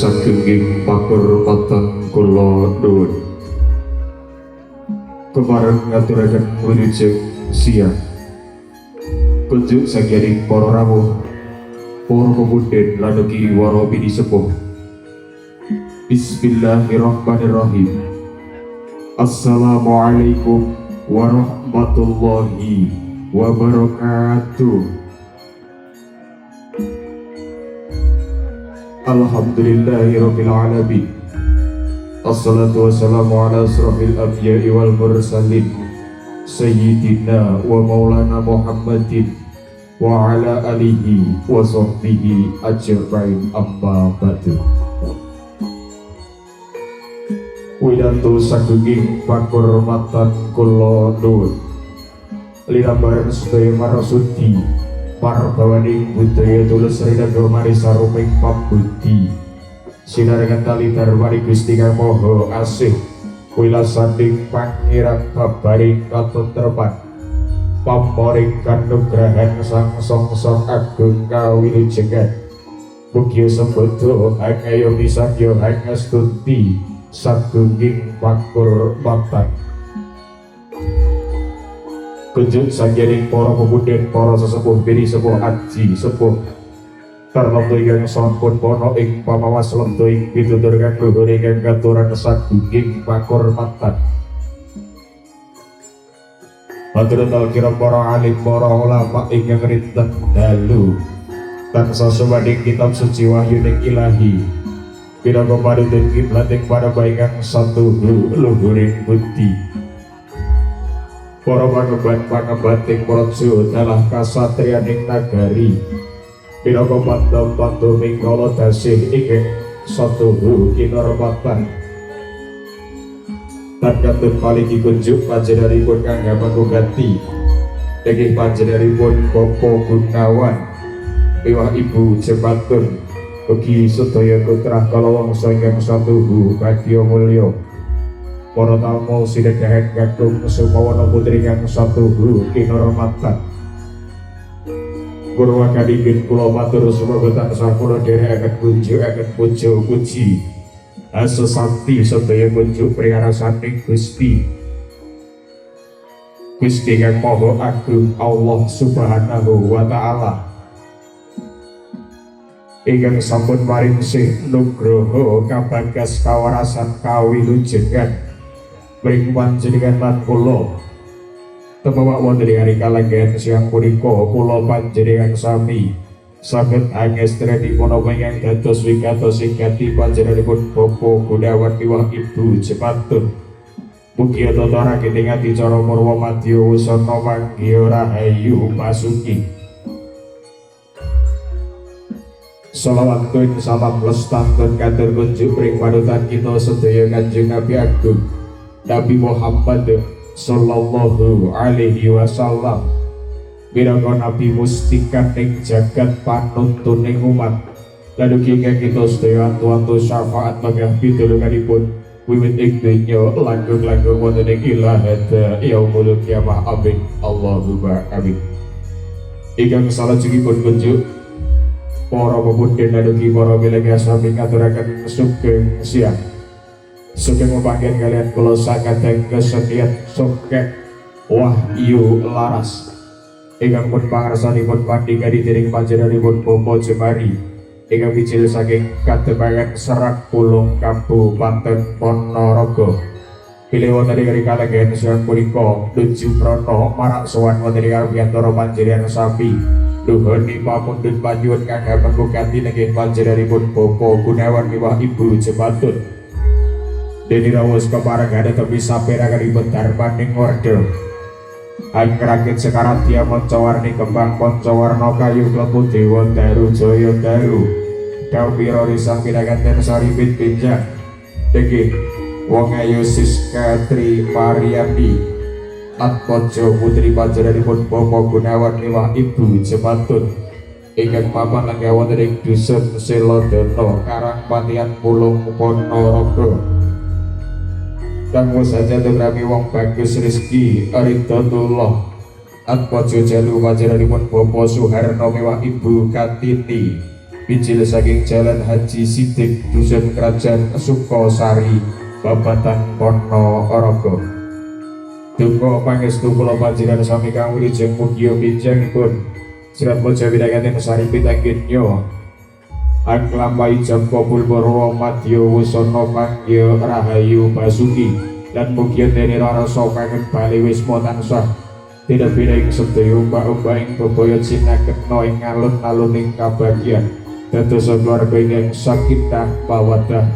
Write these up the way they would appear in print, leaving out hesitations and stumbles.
saking pakurmatan kula nuwun kemareng ngaturaken wilujeng siang kunjuk sagiring para rawuh para pemudhen lan ugi wara bini sepuh. Bismillahirrahmanirrahim. Assalamualaikum warahmatullahi wabarakatuh. Alhamdulillahirabbil alamin. Assalatu wassalamu ala asrofil anbiya'i wal mursalin sayyidina wa maulana Muhammadin wa ala alihi wa sahbihi ajma'in, amma ba'du. Widanto sagunging pakurmatan kula nuwun lirabaran sedaya marasudi parbawaning budaya tulus rinagomani saruming pambudi sinarengan tali darmani Gusti Kang Maha Asih wilasaning pangeran babaring katentreman pamoring kanugrahan sang songsong agung kawilujengan mugi sembada hangayo misagya hangastuti sagunging pakurmatan kunjuk sagiring para pemudhen para sesepuh bini sepuh aji sepuh tarlamtu ingkang sampun pono ing pamawas lemtu ing pitutur kang luhur ingkang katuran sagunging pakurmatan. Matur kira para alim para ulama ingkang rinten dalu tansah sumading kitab suci wahyuning ilahi pinangka panuntun kiblat ing parabaingkang satuhu luhuring budi. Para pangemban-pangemban para dalah kasatriyaning nagari pinangka pandam-pandam mingkala dasih ingkang satuhu kinurmatan. Tan katun paliki kunjuk panjenenganipun kangge manggugati inggih panjenenganipun Bapak Gunawan miwah Ibu Jembatun ugi sedaya putra kalawangsa ingkang satuhu badya mulya. Para tamu sinedahan kakung sumawana putri kang satuhu kinurmatan. Purwakanipun kula matur sumangga tansah kula dherekaken kunjukaken puja puji asesanti sedaya kunjuk priyarasaning Gusti Kang Maha Agung Allah Subhanahu wa taala ingkang sampun maring sih nugroho kabagas kawarasan kawilujengan mring panjenengan lan kula tepawa wonten ing hari kalenggan siang punika kula panjenengan sami saged angestreni punapa ingkang dados wigatos ingkati panjenenganipun Bapak Gunawan miwah Ibu Jembatun. Mugi tata rakiting adicara murwa madya wasana manggiya rahayu pasuki. Shalawatun salam lestantun katur kunjuk ring panutan kita sedaya Kanjeng Nabi Agung Nabi Muhammad sallallahu alaihi wasallam minangka nabi mustikan ing jagat panuntuning umat lan ugi ingkang kita sedaya antu-antu syafaat manggah pitulunganipun wiwit ing donya langgeng-langgeng wonten ing ilahada yaumul kiamah amin Allahumma amin. Ingkang salajengipun kunjuk para pemudhen lan ugi para milih sami ngaturaken sugeng siang sugeng mepanggen kalian kula sakadeng kesedihan sugeng Wahyu Laras ingkang pun pangarsanipun pandhingani dening panjenenganipun Bapak Jemari ingkang bijil saking Kademangan Serak Pulung Kabupaten Ponorogo pilih wonten ing kalenggan siang punika nuju prana marak sowan wonten ing arepipun panjenengan sami nuhuni pamundhut panyuwun kangge mengganti nggih panjenenganipun Bapak Gunawan miwah Ibu Jembatun. Deni rawuh keparengane tepi sapéranganipun darmaning order angrakit sekarat dia moncawarni kembang poncawarna kayu klepu dewa daru jaya daru dawira risang pinaganten saripit pinjang nggih wong ayu Siska Tri Pariyandi Atpojo putri panjenenganipun Bapak Gunawan miwah Ibu Jembatun ingkang papan lenggah wonten ing dusun Selodana Karangpatian Pulung Ponorogo. Kang saja tugrami wong bagus Rizki Ridotullah Atpojo jalu panjenenganipun Bapak Suharno miwah Ibu Kartini Injil saking Jalan Haji Sidik Dusun Kerajaan Sukosari Babatan Ponorogo. Duka pangestu kula panjenengan sami kang wilujeng mugia pinjangipun Sirat Moja Widagaten saripit anggennya anglampahi jam kabul barwa madya wusana mangya rahayu basuki lan mugia dene rasa kangen bali wisma tansah tidak beda ing sedaya umbak-umbak ing bebaya sinaketna ing alun-aluning kabagyan dados keluarga ingkang sakinah mawaddah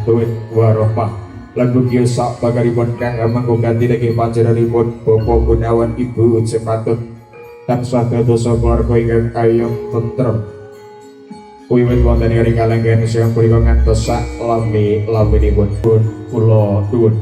warahmah lan mugia sak bagaripun kang mangko ganti nggih panjenenganipun Bapak Gunawan Ibu Cepatut tansah dados keluarga ingkang ayem tentrem wiwit wonten ing kalenggan sing punika ngantos sak lami-laminipun pun kula nuwun.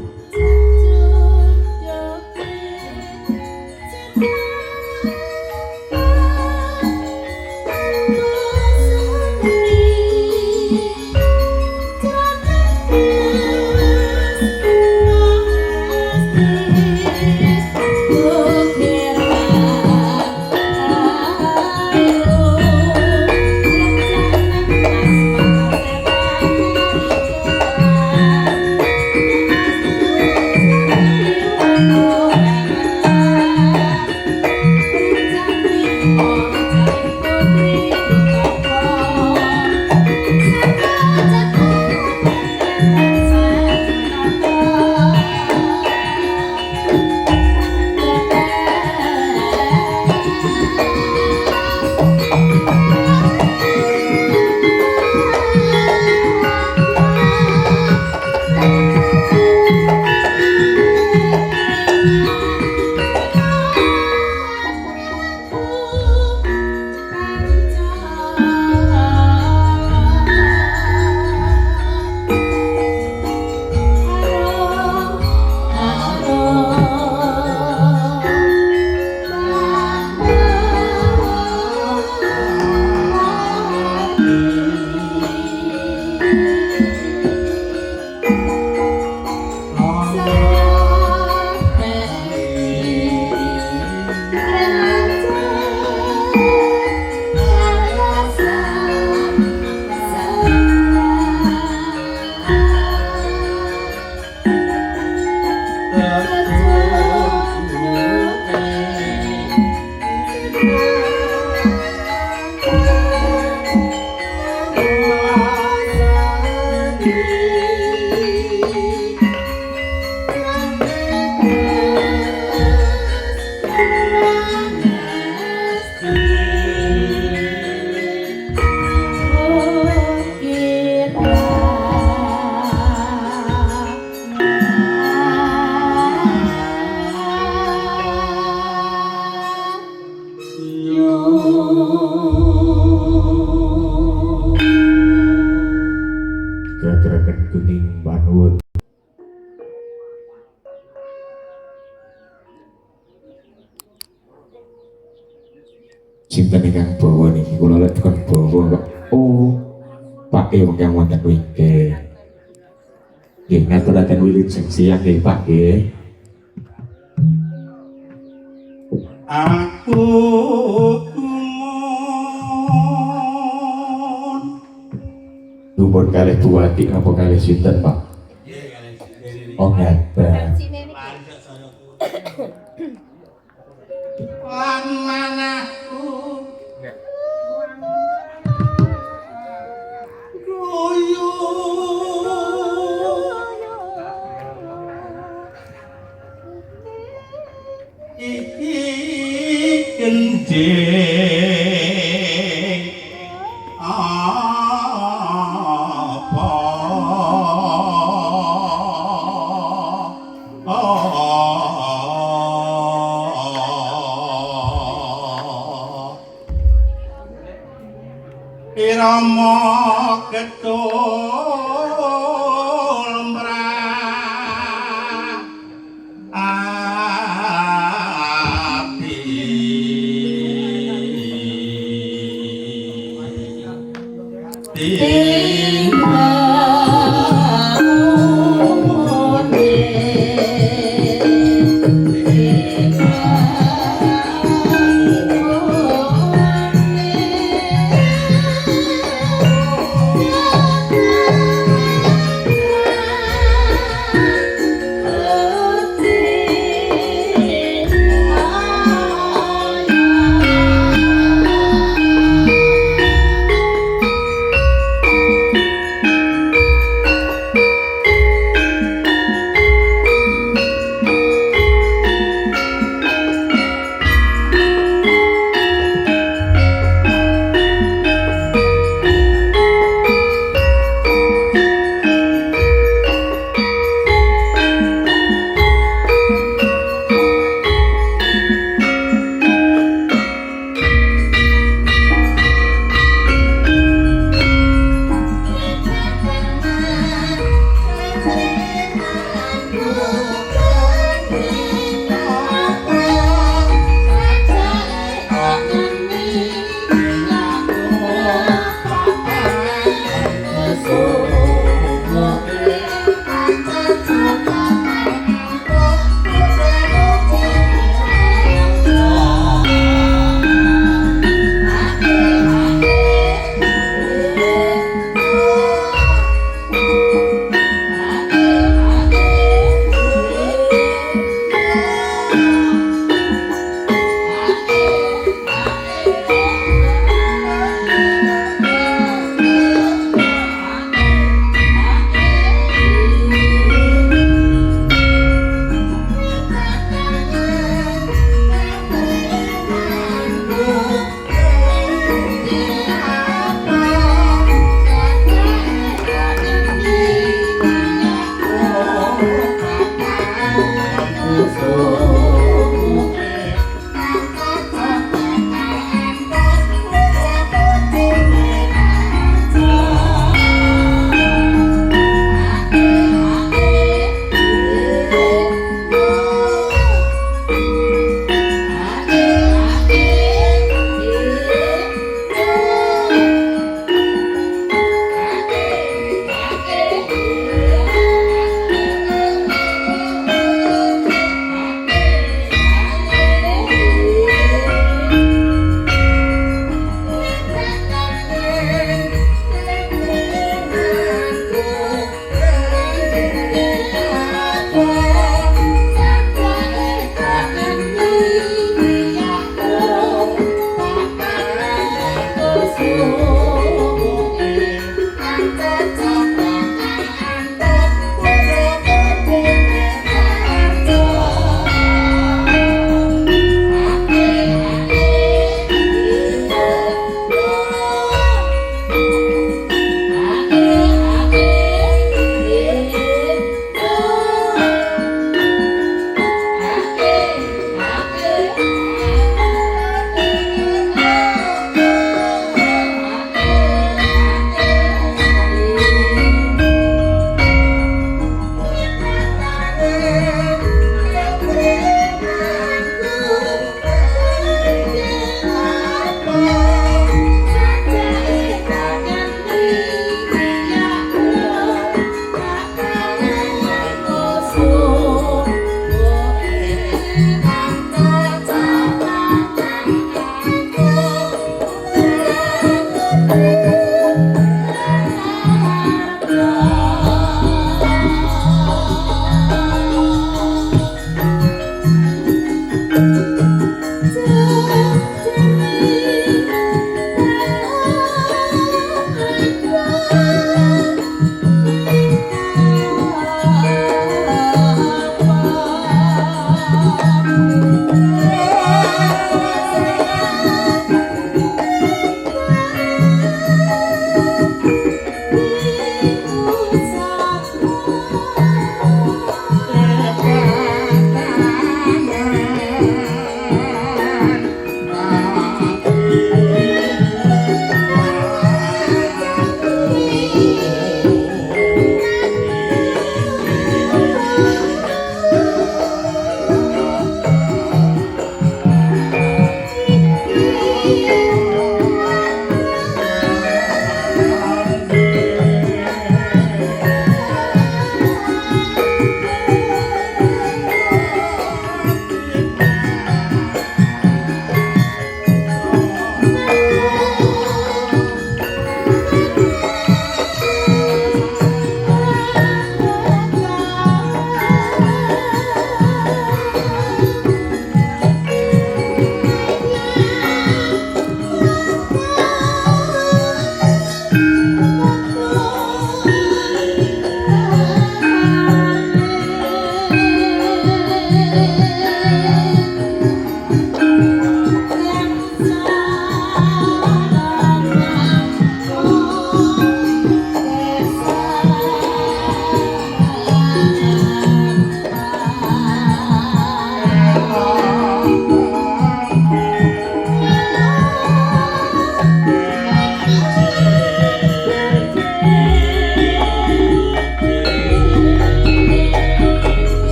Sinten ingkang bawa niki kula lek kon bawa kok oh Pak ingkang wonten wingke nggih ngaturaken wilujeng siang nggih Pak nggih aku nuwun kalih buati napa kalih sinten Pak oh ngaten lan manahku royo iki kendhing apa irama ketul mrah api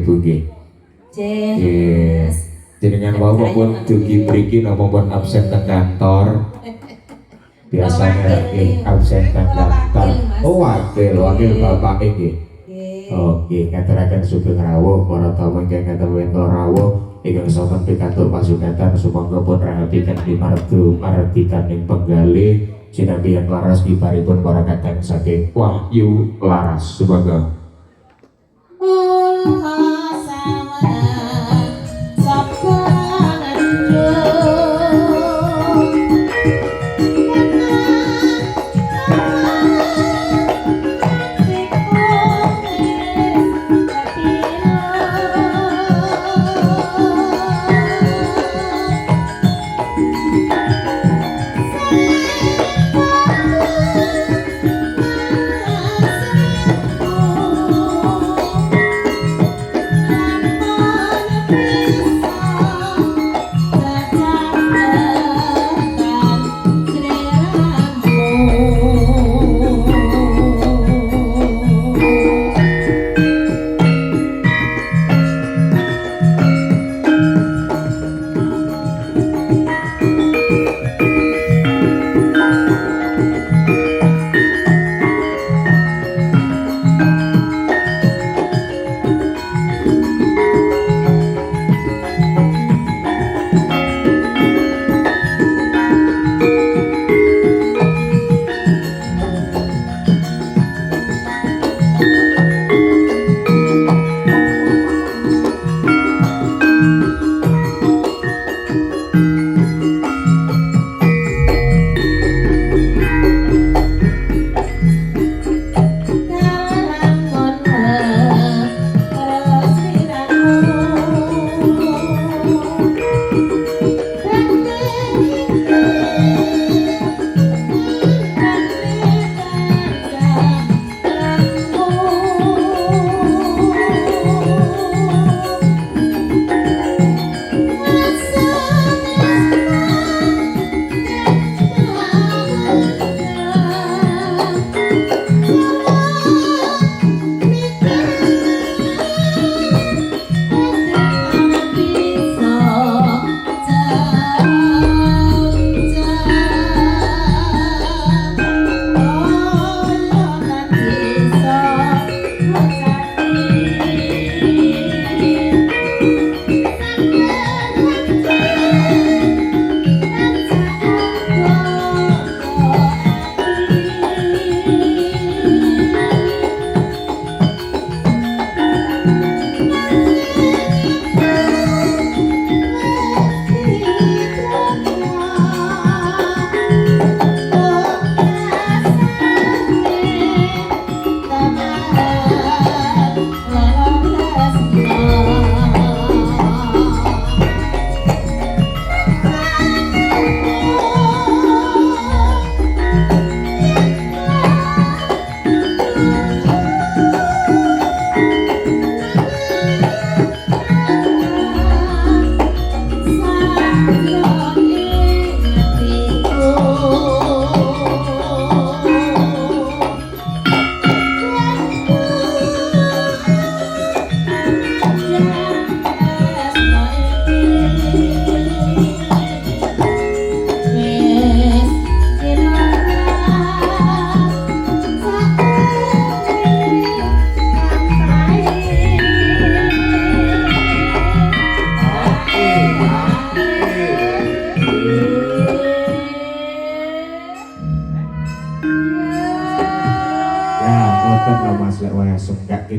Ibu nggih. Yes. Jenengan wau pun dugi mriki napa pun absen teng kantor. Biasanya absen teng kantor. Oh, wakil bapak nggih. Oke, ngaturaken sugeng rawuh para tamu ingkang katemu rawuh ingkang sampun pikantuk pasugatan sumangga pun rahatikan di martikan ing penggalih sinambi yang laras kibaripun para kadang saking Wahyu Laras sumangga.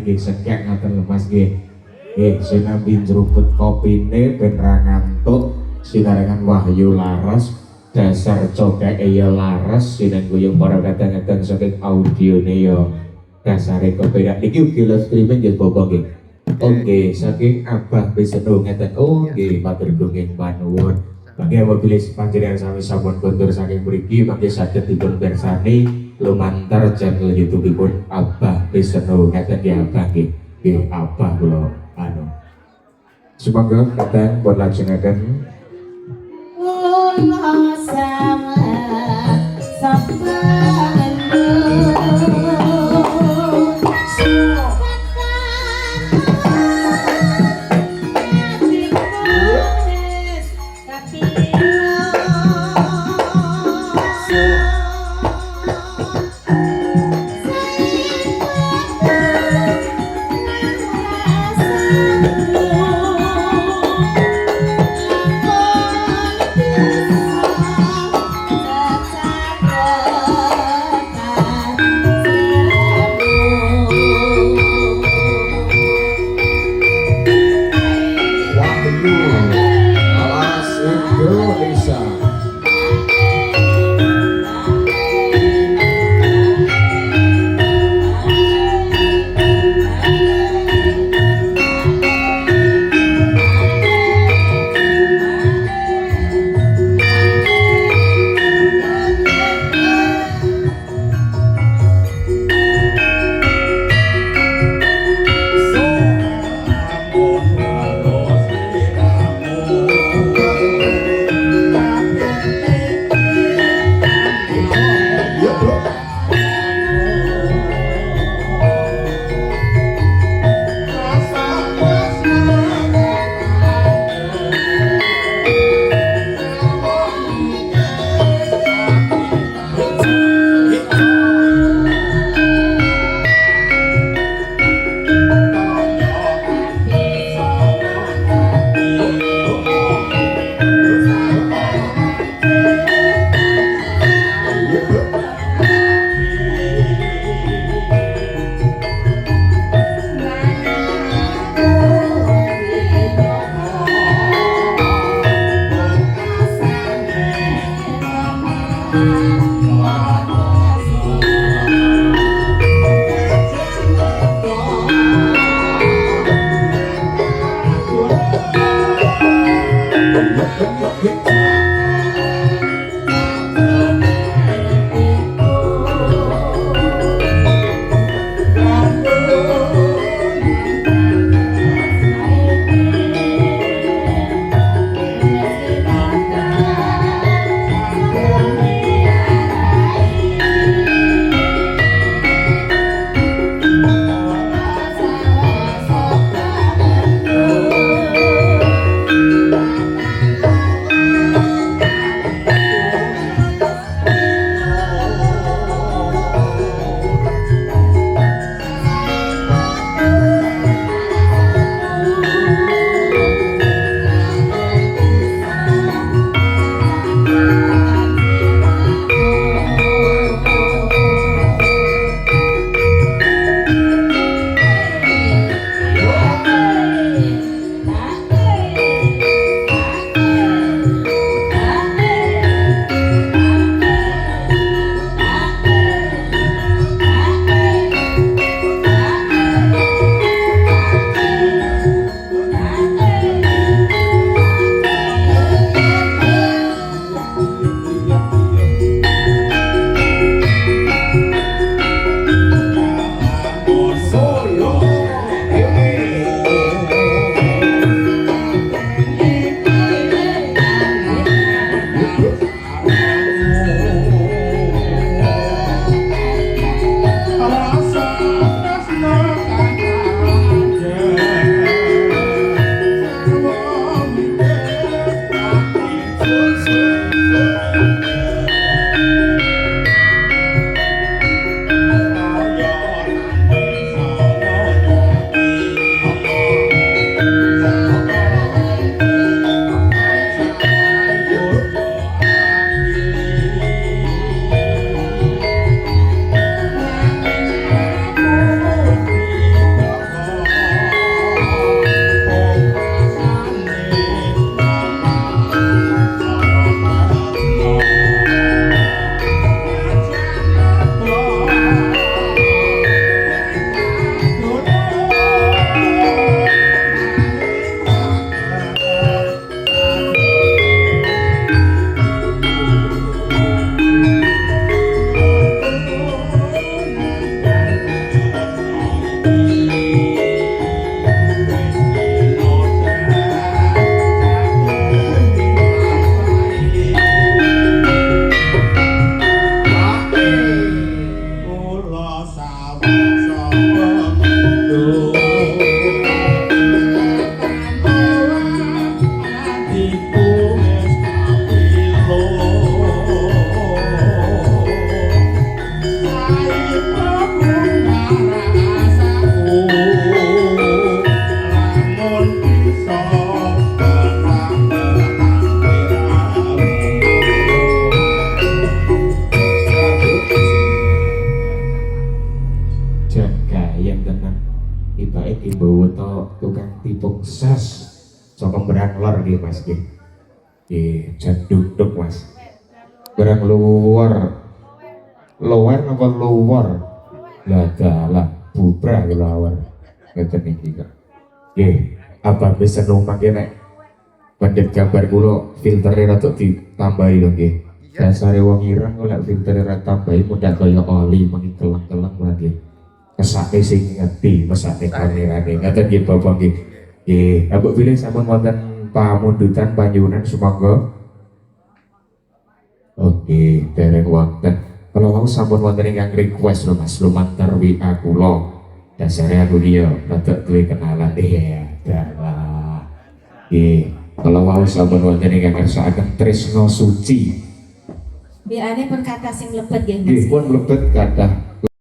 nggih sekek ngaten lho Mas nggih. Nggih sinambi njruput kopine ben ra ngantuk sinarengan Wahyu Laras dasar cokeke ya laras sinengguyung para kadang-kadang saking audione ya dasare kepedak iki ugi live streaming nggih Bapak nggih. Oke, saking Abah Wisnu ngeten. Oh nggih, matur gunging panuwun. Mangke apabila panjenengan sami sampun kondur saking mriki mangke saged dipun pirsani lumantar channel YouTube-ipun Abah Wisnu ngeten nggih Abah nggih. Nggih Abah kula anu. Semoga kadang pun lajengaken kula sama sampun saka berang lor nggih Mas nggih. Nggih, jan duduk Mas. Berang luar. Luar napa luar? Lah dalah bubra ki luar. Ngeten iki kok. Nggih, apa bisa numpak nek pendhet gambar kula filtere rada ditambahi lho nggih. Dasare wong ireng kok lek filtere ra tambahi mundak kaya oli mengi keleng-keleng lho nggih. Kesake sing ngerti, mesake kamerane. Ngaten nggih Bapak nggih. Nggih, Abuk pilih sampun wonten pamundutan panjenengan sumangga. Oke, dereng wonten. Kalau mau sampun wonten ingkang request lho Mas, lumantar WA kula. Dasare aku ki yo rada duwe kenalan ya. Dalah. Nggih, kalau mau sampun wonten ingkang kersakaken tresno suci. Biane pun kata sing lebet nggih Mas. Nggih, pun mlebet kathah